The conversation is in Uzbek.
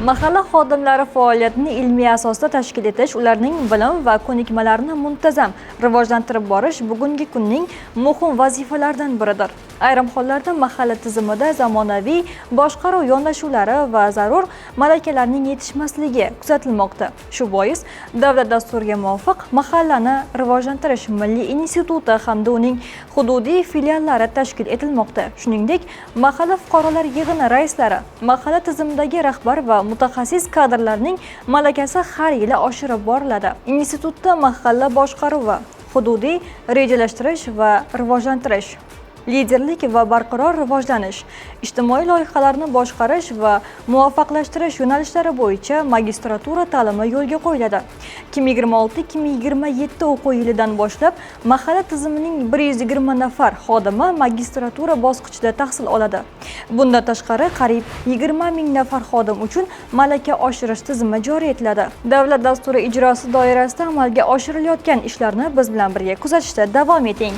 Mahalla xodimlari faoliyatini ilmiy asosda tashkil etish, ularning bilim va ko'nikmalarini muntazam rivojlantirib borish bugungi kunning muhim vazifalaridan biridir. Ayrim hollarda mahalla tizimida zamonaviy boshqaruv yondashuvlari va zarur malakalarning yetishmasligi kuzatilmoqda. Shu bois, davlat dasturiga muvofiq mahallani rivojlantirish milliy instituti hamda uning hududiy filiallari tashkil etilmoqda. Shuningdek, mahalla fuqarolar yig'ini raislari, mahalla tizimidagi rahbar va mutaxassis kadrlarning malakasi har yili oshirib boriladi. Institutda mahalla boshqaruvi, hududiy rejalashtirish va rivojlantirish, liderlik va barqaror rivojlanish, ijtimoiy loyihalarni boshqarish va muvaffaqlashtirish yo'nalishlari bo'yicha magistratura ta'limi yo'lga qo'yiladi. 2026-2027 o'quv yilidan boshlab mahalla tizimining 120 nafar xodimi magistratura bosqichida tahsil oladi. Bundan tashqari qariyb 20 ming nafar xodim uchun malaka oshirish tizimi joriy etiladi. Davlat dasturi ijrosi doirasida amalga oshirilayotgan ishlarni biz bilan birga kuzatishda davom eting.